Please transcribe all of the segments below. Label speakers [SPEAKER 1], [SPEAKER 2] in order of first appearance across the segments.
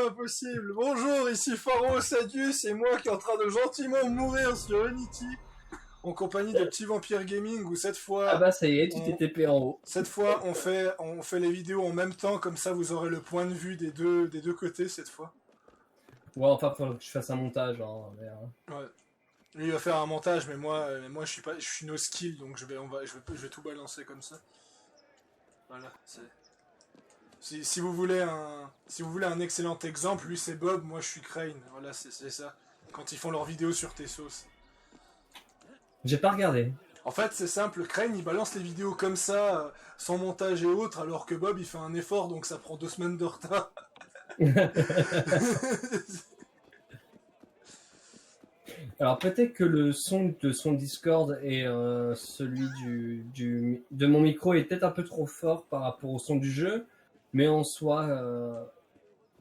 [SPEAKER 1] pas possible. Bonjour, ici Pharaoh Sadius et moi qui est en train de gentiment mourir sur Unity en compagnie de Petit Vampire Gaming où cette fois...
[SPEAKER 2] Ah bah ça y est, tu t'es TP en haut.
[SPEAKER 1] Cette fois on fait les vidéos en même temps, comme ça vous aurez le point de vue des deux côtés cette fois.
[SPEAKER 2] Ouais, enfin, faut que je fasse un montage. Hein, mais,
[SPEAKER 1] Ouais. Lui il va faire un montage mais moi je suis no skill donc je vais tout balancer comme ça. Voilà, c'est... Si vous voulez un excellent exemple, lui c'est Bob, moi je suis Crane. Voilà, c'est ça. Quand ils font leurs vidéos sur Tessos.
[SPEAKER 2] J'ai pas regardé.
[SPEAKER 1] En fait, c'est simple, Crane il balance les vidéos comme ça, sans montage et autres, alors que Bob il fait un effort donc ça prend 2 semaines de retard.
[SPEAKER 2] Alors peut-être que le son de son Discord et celui de mon micro est peut-être un peu trop fort par rapport au son du jeu, mais en soi,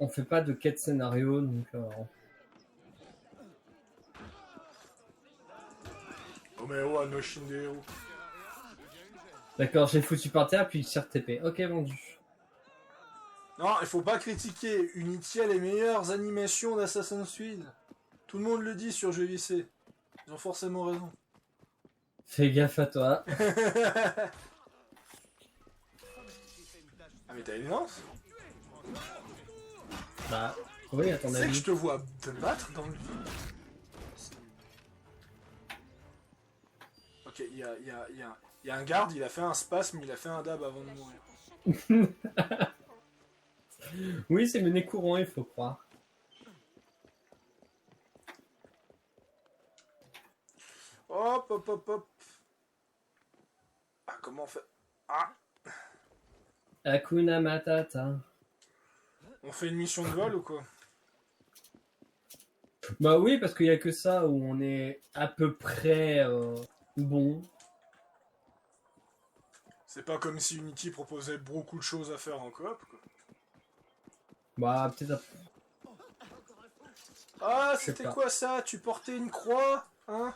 [SPEAKER 2] on fait pas de quête scénario, donc...
[SPEAKER 1] Omeo no Shinderu.
[SPEAKER 2] D'accord, j'ai foutu par terre, puis sur TP. Ok, vendu.
[SPEAKER 1] Non, il faut pas critiquer. Unity a les meilleures animations d'Assassin's Creed. Tout le monde le dit sur JVC. Ils ont forcément raison.
[SPEAKER 2] Fais gaffe à toi.
[SPEAKER 1] Ah mais t'as une lance?
[SPEAKER 2] Bah, oui, à ton
[SPEAKER 1] C'est que
[SPEAKER 2] avis.
[SPEAKER 1] je te vois te battre dans le vide. Ok, il y a un garde, il a fait un spasme, il a fait un dab avant de mourir.
[SPEAKER 2] Oui, c'est mené courant, il faut croire.
[SPEAKER 1] Hop, hop, hop, hop. Ah, comment on fait? Ah,
[SPEAKER 2] Hakuna Matata.
[SPEAKER 1] on fait une mission de vol ou quoi?
[SPEAKER 2] Bah oui, parce qu'il y a que ça où on est à peu près bon.
[SPEAKER 1] C'est pas comme si Unity proposait beaucoup de choses à faire en coop, quoi.
[SPEAKER 2] Bah peut-être.
[SPEAKER 1] Ah,
[SPEAKER 2] Je sais
[SPEAKER 1] c'était
[SPEAKER 2] pas.
[SPEAKER 1] quoi ça? Tu portais une croix? Hein?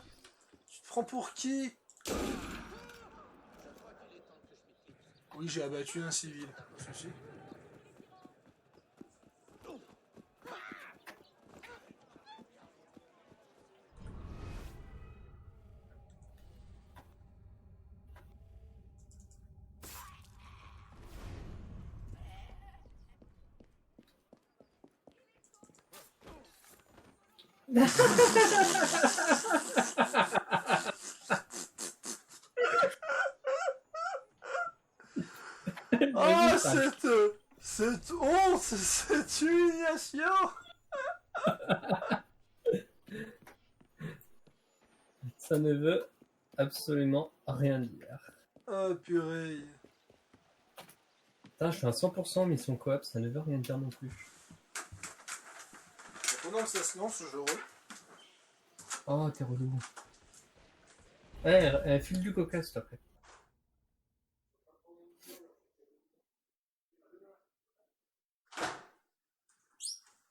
[SPEAKER 1] Tu te prends pour qui? Oui, j'ai abattu un civil. Pas de souci. Oh, cette honte, cette humiliation!
[SPEAKER 2] Ça ne veut absolument rien dire.
[SPEAKER 1] Oh, purée.
[SPEAKER 2] Putain, je suis à 100% mission coop, ça ne veut rien dire non plus.
[SPEAKER 1] Pendant que ça se lance, je re...
[SPEAKER 2] Oh, t'es relou. Ouais, file du coca, s'il te plaît.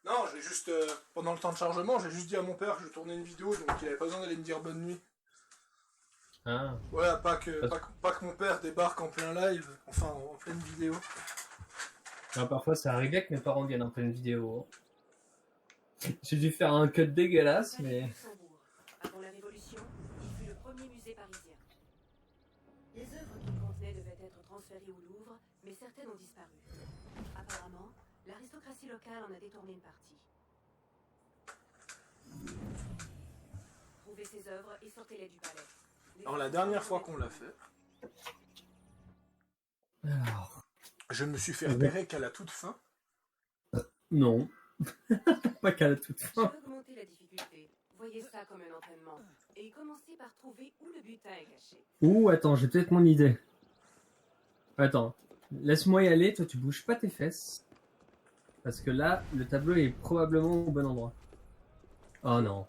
[SPEAKER 1] Non, j'ai juste... pendant le temps de chargement, j'ai juste dit à mon père que je tournais une vidéo, donc il avait pas besoin d'aller me dire bonne nuit.
[SPEAKER 2] Ah.
[SPEAKER 1] Voilà, pas que mon père débarque en plein live, enfin en pleine vidéo.
[SPEAKER 2] Alors, parfois, ça arrivait que mes parents viennent en pleine vidéo. J'ai dû faire un cut dégueulasse, mais...
[SPEAKER 3] Avant la Révolution, il fut le premier musée parisien. Les œuvres qu'il contenait devaient être transférées au Louvre, mais certaines ont disparu. Apparemment, l'aristocratie locale en a détourné une partie. Trouvez ces œuvres et sortez-les du palais.
[SPEAKER 1] Alors la dernière fois qu'on l'a fait,
[SPEAKER 2] Alors...
[SPEAKER 1] je me suis fait repérer qu'à la toute fin.
[SPEAKER 2] Non. Pas qu'à la toute
[SPEAKER 3] Je
[SPEAKER 2] fin.
[SPEAKER 3] vais augmenter la difficulté. Voyez ça comme un entraînement. Et commencez par trouver où le butin est caché.
[SPEAKER 2] Ouh, attends, j'ai peut-être mon idée. Attends, laisse-moi y aller, toi tu bouges pas tes fesses. Parce que là, le tableau est probablement au bon endroit. Oh non.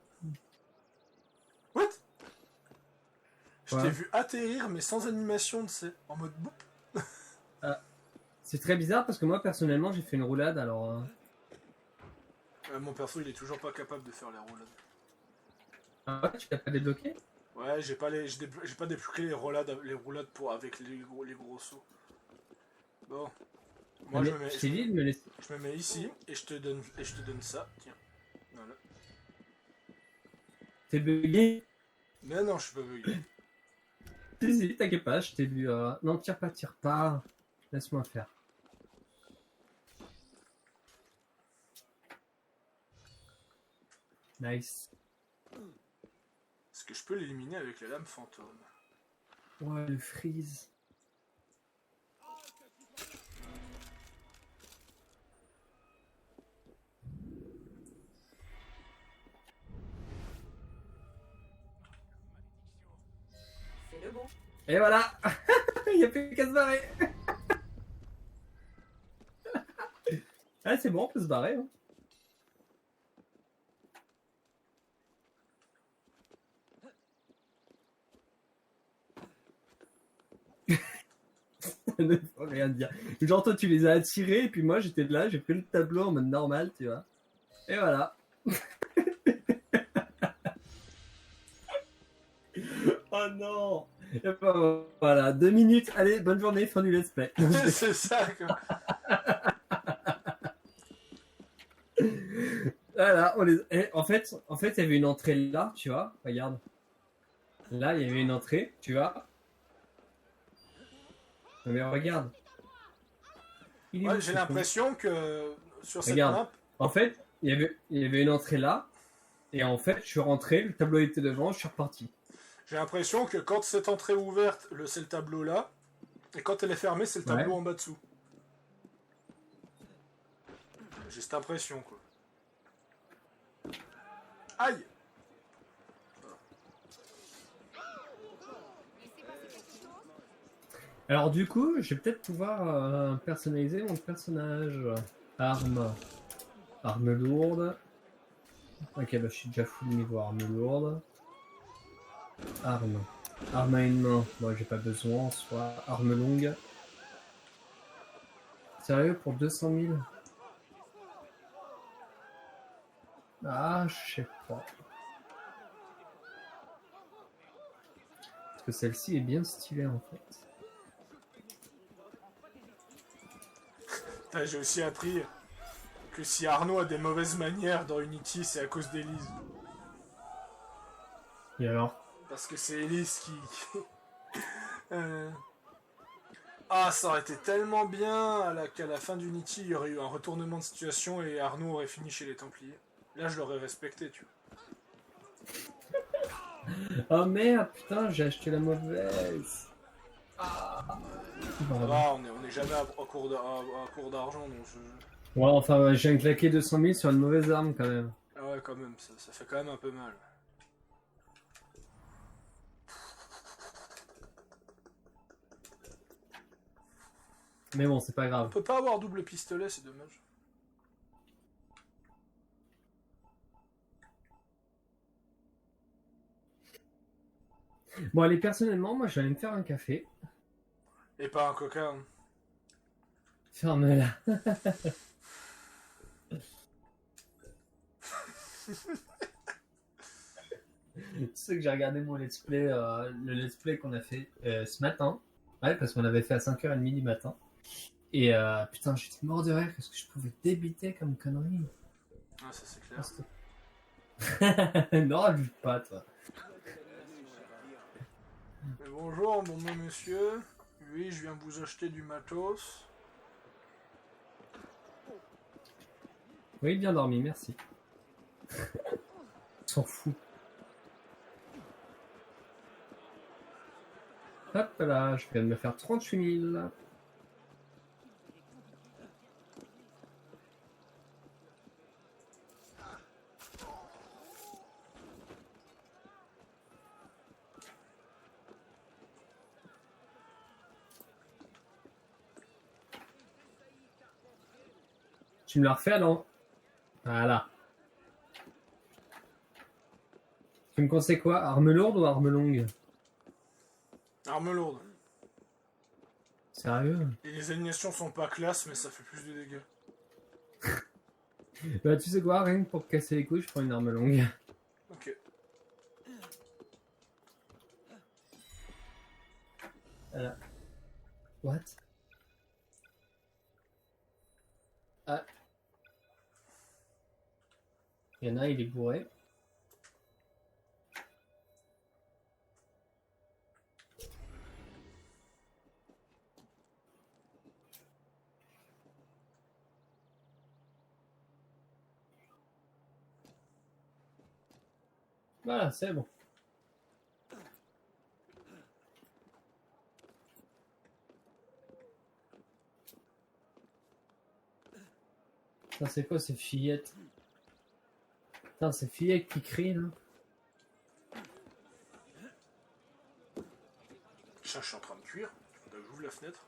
[SPEAKER 1] What? Je
[SPEAKER 2] Ouais.
[SPEAKER 1] t'ai vu atterrir mais sans animation, tu sais, en mode boum.
[SPEAKER 2] C'est très bizarre parce que moi personnellement j'ai fait une roulade alors...
[SPEAKER 1] Mon perso il est toujours pas capable de faire les roulades.
[SPEAKER 2] Ah ouais, tu l'as pas débloqué?
[SPEAKER 1] Ouais, j'ai pas débloqué les roulades pour avec les gros sauts. Bon. Moi, je me mets,
[SPEAKER 2] Je t'ai dit de me laisser.
[SPEAKER 1] je me mets ici et je te donne ça. Tiens. Voilà.
[SPEAKER 2] T'es bugué.
[SPEAKER 1] Mais non, je suis pas bugué.
[SPEAKER 2] Si, t'inquiète pas, je t'ai vu. Non, tire pas, tire pas. Laisse-moi faire. Nice.
[SPEAKER 1] Est-ce que je peux l'éliminer avec la lame fantôme?
[SPEAKER 2] Ouais, le freeze.
[SPEAKER 3] C'est le bon.
[SPEAKER 2] Et voilà. Il n'y a plus qu'à se barrer. Ah, c'est bon, on peut se barrer. Hein. Ne faut rien dire. Genre, toi, tu les as attirés, et puis moi, j'étais là, j'ai pris le tableau en mode normal, tu vois. Et voilà. Oh non. Et ben, voilà, 2 minutes. Allez, bonne journée, fin du let's play.
[SPEAKER 1] C'est ça, quoi.
[SPEAKER 2] Voilà, on les... en fait, il y avait une entrée là, tu vois. Regarde. Là, il y avait une entrée, tu vois. Non, mais regarde. Il est où,
[SPEAKER 1] Ouais,
[SPEAKER 2] ce
[SPEAKER 1] j'ai
[SPEAKER 2] con?
[SPEAKER 1] l'impression que sur cette
[SPEAKER 2] Regarde.
[SPEAKER 1] map,
[SPEAKER 2] En fait, il y avait une entrée là. Et en fait, je suis rentré, le tableau était devant, je suis reparti.
[SPEAKER 1] j'ai l'impression que quand cette entrée est ouverte, c'est le tableau là, et quand elle est fermée, c'est le tableau
[SPEAKER 2] Ouais.
[SPEAKER 1] en bas dessous. J'ai cette impression, quoi. Aïe!
[SPEAKER 2] Alors du coup, je vais peut-être pouvoir personnaliser mon personnage. Arme. Arme lourde. Ok, bah je suis déjà full niveau arme lourde. Arme. Arme à une main. Moi, j'ai pas besoin. Soit arme longue. Sérieux, pour 200 000? Ah, je sais pas. Parce que celle-ci est bien stylée en fait.
[SPEAKER 1] Putain, j'ai aussi appris que si Arnaud a des mauvaises manières dans Unity, c'est à cause d'Elise.
[SPEAKER 2] Et alors?
[SPEAKER 1] Parce que c'est Elise Euh, Ah, ça aurait été tellement bien qu'à la fin d'Unity, il y aurait eu un retournement de situation et Arnaud aurait fini chez les Templiers. Là, je l'aurais respecté, tu vois.
[SPEAKER 2] Oh merde, putain, j'ai acheté la mauvaise.
[SPEAKER 1] Ça
[SPEAKER 2] Pardon.
[SPEAKER 1] va, on est jamais à court d'argent dans ce jeu.
[SPEAKER 2] Ouais, enfin, j'ai claqué 200 000 sur une mauvaise arme quand même.
[SPEAKER 1] Ah ouais, quand même, ça fait quand même un peu mal.
[SPEAKER 2] Mais bon, c'est pas
[SPEAKER 1] On
[SPEAKER 2] grave.
[SPEAKER 1] peut pas avoir double pistolet, c'est dommage.
[SPEAKER 2] Bon, allez, personnellement, moi, je vais aller me faire un café.
[SPEAKER 1] Et pas un coca. Hein.
[SPEAKER 2] Ferme-la. Tu sais que j'ai regardé mon let's play, le let's play qu'on a fait ce matin. Ouais, parce qu'on avait fait à 5h30 du matin. Et putain, j'étais mort de rire. Qu'est-ce que je pouvais débiter comme connerie?
[SPEAKER 1] Ah, ça c'est clair.
[SPEAKER 2] Non, lui pas, toi.
[SPEAKER 1] Mais bonjour, bon monsieur. Oui, je viens vous acheter du matos.
[SPEAKER 2] Oui, bien dormi, merci. S'en fout. Hop là, je viens de me faire 38 000. Tu me la refais, non? Voilà. Tu me conseilles quoi? Arme lourde ou arme longue?
[SPEAKER 1] Arme lourde.
[SPEAKER 2] Sérieux?
[SPEAKER 1] Et les animations sont pas classe, mais ça fait plus de dégâts.
[SPEAKER 2] Bah, tu sais quoi? Rien que pour te casser les couilles, je prends une arme longue.
[SPEAKER 1] Ok.
[SPEAKER 2] Voilà. What? Il y en a, il est bourré. Voilà, c'est bon. Ça, c'est quoi ces fillettes? Putain, ces fillettes qui crient, là.
[SPEAKER 1] Tiens, je suis en train de cuire. Faudrait que j'ouvre la fenêtre.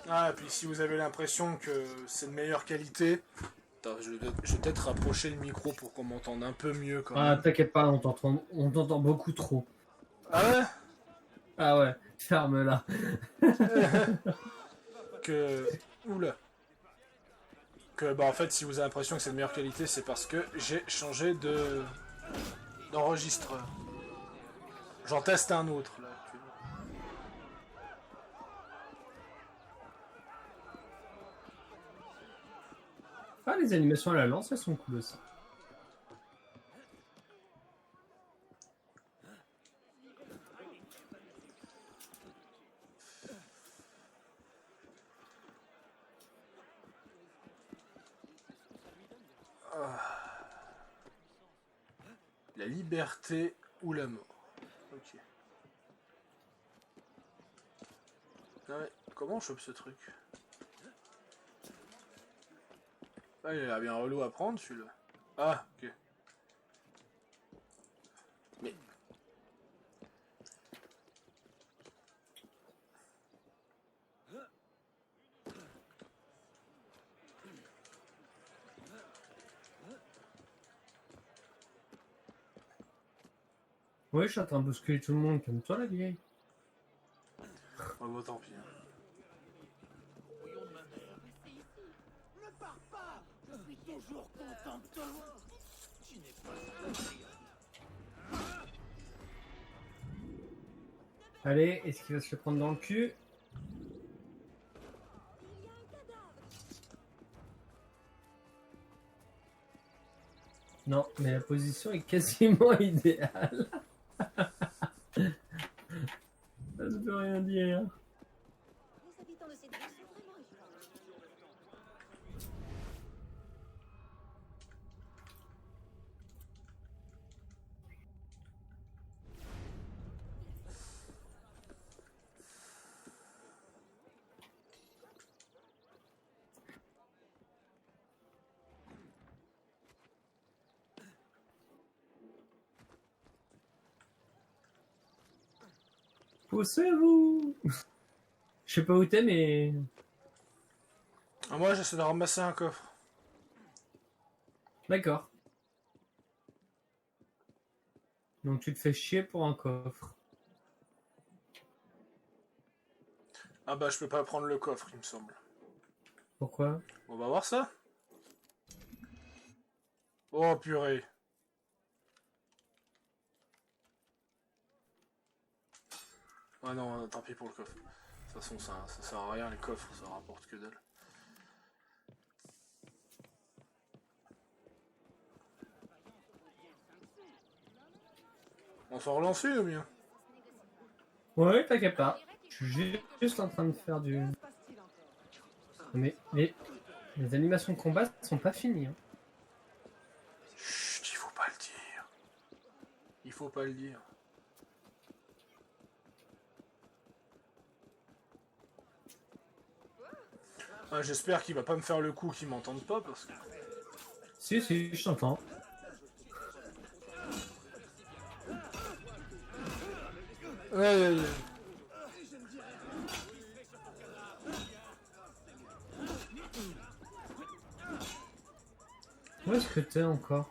[SPEAKER 1] Ah, et puis si vous avez l'impression que c'est de meilleure qualité, attends, je vais peut-être rapprocher le micro pour qu'on m'entende un peu mieux quand
[SPEAKER 2] Ah,
[SPEAKER 1] même.
[SPEAKER 2] t'inquiète pas, on t'entend beaucoup trop.
[SPEAKER 1] Ah ouais?
[SPEAKER 2] Ah ouais, ferme-la.
[SPEAKER 1] Que... Oula. Que, bah en fait, si vous avez l'impression que c'est de meilleure qualité, c'est parce que j'ai changé d'enregistreur. J'en teste un autre, là, actuellement.
[SPEAKER 2] Ah, les animations à la lance, elles sont cool aussi.
[SPEAKER 1] La liberté ou la mort. Ok. Ah ouais, comment on chope ce truc? Ah, il a l'air bien relou à prendre celui-là. Ah, ok. Mais...
[SPEAKER 2] Oui, je suis en train de bousculer tout le monde, comme toi, la vieille.
[SPEAKER 1] Oh, bon, tant pis. Hein.
[SPEAKER 2] Allez, est-ce qu'il va se le prendre dans le cul? Non, mais la position est quasiment idéale. Ça ne veut rien dire.
[SPEAKER 4] Les habitants de cette ville sont vraiment étranges.
[SPEAKER 2] Poussez-vous! Je sais pas où t'es, mais...
[SPEAKER 1] Ah, moi, j'essaie de ramasser un coffre.
[SPEAKER 2] D'accord. Donc tu te fais chier pour un coffre.
[SPEAKER 1] Ah bah, je peux pas prendre le coffre, il me semble.
[SPEAKER 2] Pourquoi?
[SPEAKER 1] On va voir ça. Oh, purée. Ah non, tant pis pour le coffre. De toute façon, ça sert à rien, les coffres, ça rapporte que dalle. On s'en relance une ou bien?
[SPEAKER 2] Ouais, t'inquiète pas. Je suis juste en train de faire du... Mais les animations de combat sont pas finies. Hein.
[SPEAKER 1] Chut, il faut pas le dire. Il faut pas le dire. Ah, j'espère qu'il va pas me faire le coup qu'il m'entende pas parce que...
[SPEAKER 2] Si, si, je t'entends.
[SPEAKER 1] Ouais, ouais, ouais.
[SPEAKER 2] Où est-ce que t'es encore?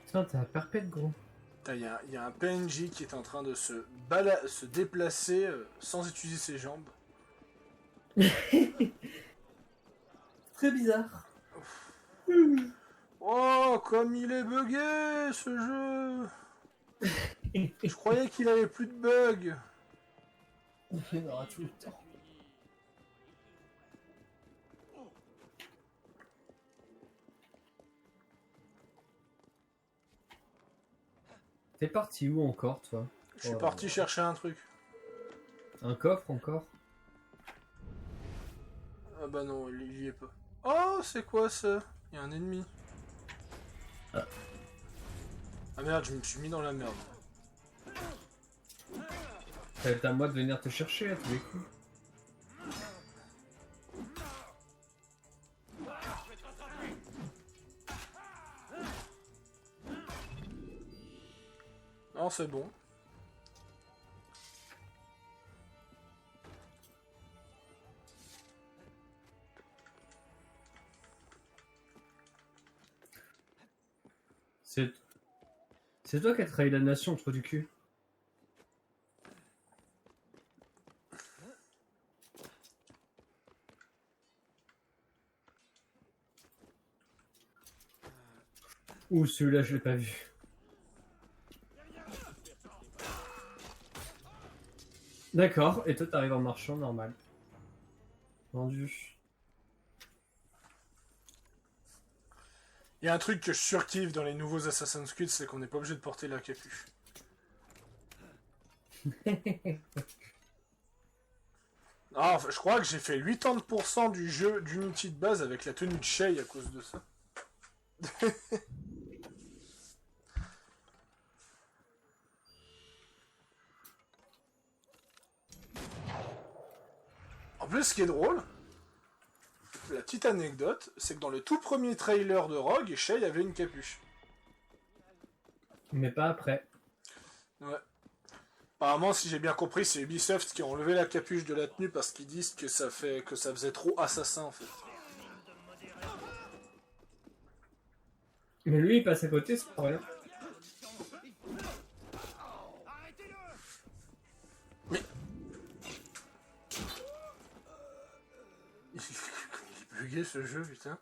[SPEAKER 2] Putain, t'es à perpète, gros.
[SPEAKER 1] Il y a un PNJ qui est en train de se déplacer sans utiliser ses jambes.
[SPEAKER 2] Très bizarre.
[SPEAKER 1] Oh, comme il est buggé ce jeu! Je croyais qu'il avait plus de bugs.
[SPEAKER 2] Il y en aura tout le temps. T'es parti où encore, toi?
[SPEAKER 1] Je suis parti chercher un truc.
[SPEAKER 2] Un coffre encore?
[SPEAKER 1] Ah bah non, il y est pas. Oh, c'est quoi ça? Il y a un ennemi.
[SPEAKER 2] Ah.
[SPEAKER 1] Ah merde, je me suis mis dans la merde.
[SPEAKER 2] Ça va être à moi de venir te chercher à tous les coups.
[SPEAKER 1] Non, c'est bon.
[SPEAKER 2] C'est toi qui as trahi la nation, trou du cul. Ouh, celui-là, je l'ai pas vu. D'accord, et toi t'arrives en marchant, normal. Vendu.
[SPEAKER 1] Il y a un truc que je surkiffe dans les nouveaux Assassin's Creed, c'est qu'on n'est pas obligé de porter la capuche. Ah, enfin, je crois que j'ai fait 80% du jeu d'Unity de base avec la tenue de Shay à cause de ça. En plus, ce qui est drôle, la petite anecdote, c'est que dans le tout premier trailer de Rogue, Shay avait une capuche.
[SPEAKER 2] Mais pas après.
[SPEAKER 1] Ouais. Apparemment, si j'ai bien compris, c'est Ubisoft qui a enlevé la capuche de la tenue parce qu'ils disent que ça faisait trop assassin en fait.
[SPEAKER 2] Mais lui, il passe à côté, c'est pas rien.
[SPEAKER 1] Mais... Il est bugué ce jeu, putain.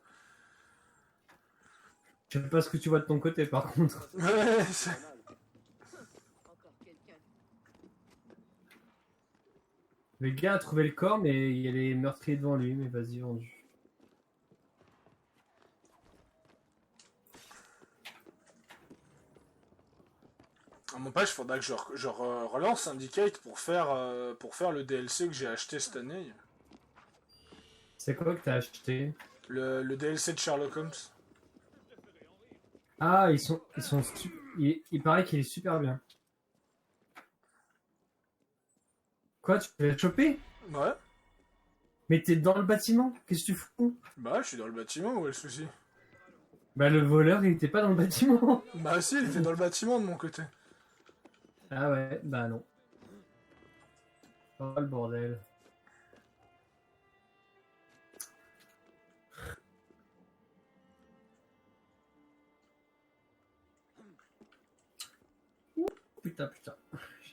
[SPEAKER 2] Je sais pas ce que tu vois de ton côté, par contre.
[SPEAKER 1] Ouais,
[SPEAKER 2] Le gars a trouvé le corps, mais il y a les meurtriers devant lui, mais vas-y, vendu.
[SPEAKER 1] À mon page, il faudra que je relance Syndicate pour faire le DLC que j'ai acheté cette année.
[SPEAKER 2] C'est quoi que t'as acheté?
[SPEAKER 1] Le DLC de Sherlock Holmes.
[SPEAKER 2] Ah, il paraît qu'il est super bien. Quoi, tu l'as chopé?
[SPEAKER 1] Ouais.
[SPEAKER 2] Mais t'es dans le bâtiment? Qu'est-ce que tu fous?
[SPEAKER 1] Bah, je suis dans le bâtiment, où est le souci?
[SPEAKER 2] Bah, le voleur, il était pas dans le bâtiment.
[SPEAKER 1] Bah si, il était dans le bâtiment de mon côté.
[SPEAKER 2] Ah ouais, bah non. Oh le bordel. Ouh, putain. Ça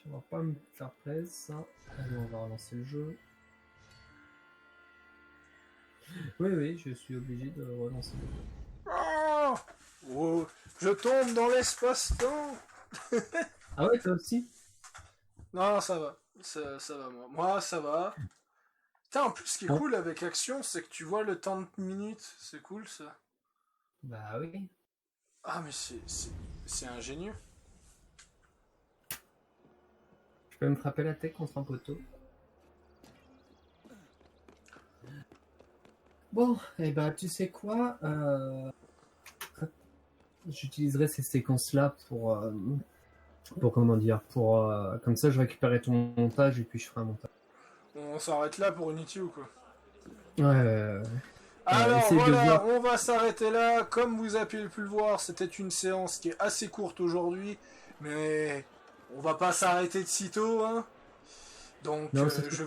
[SPEAKER 2] va pas me faire plaisir ça. Allez, on va relancer le jeu. Oui, je suis obligé de relancer le jeu.
[SPEAKER 1] Oh, oh, je tombe dans l'espace-temps.
[SPEAKER 2] Ah ouais, toi aussi?
[SPEAKER 1] Non, ça va. Ça va, moi. Moi, ça va. Putain, en plus, ce qui est cool avec Action, c'est que tu vois le temps de minutes. C'est cool, ça.
[SPEAKER 2] Bah oui.
[SPEAKER 1] Ah, mais c'est ingénieux.
[SPEAKER 2] Je peux me frapper la tête contre un poteau. Bon, et bah tu sais quoi, j'utiliserai ces séquences-là pour comment dire, comme ça je récupérerai ton montage et puis je ferai un montage.
[SPEAKER 1] On s'arrête là pour Unity ou quoi?
[SPEAKER 2] Ouais.
[SPEAKER 1] Alors
[SPEAKER 2] essaye de
[SPEAKER 1] voilà,
[SPEAKER 2] voir.
[SPEAKER 1] on va s'arrêter là. Comme vous avez pu le voir, c'était une séance qui est assez courte aujourd'hui, mais on va pas s'arrêter de sitôt, hein. Donc
[SPEAKER 2] Non,
[SPEAKER 1] je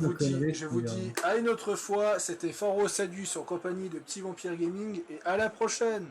[SPEAKER 1] vous dis à une autre fois. C'était Fort Sadus en compagnie de Petit Vampire Gaming et à la prochaine.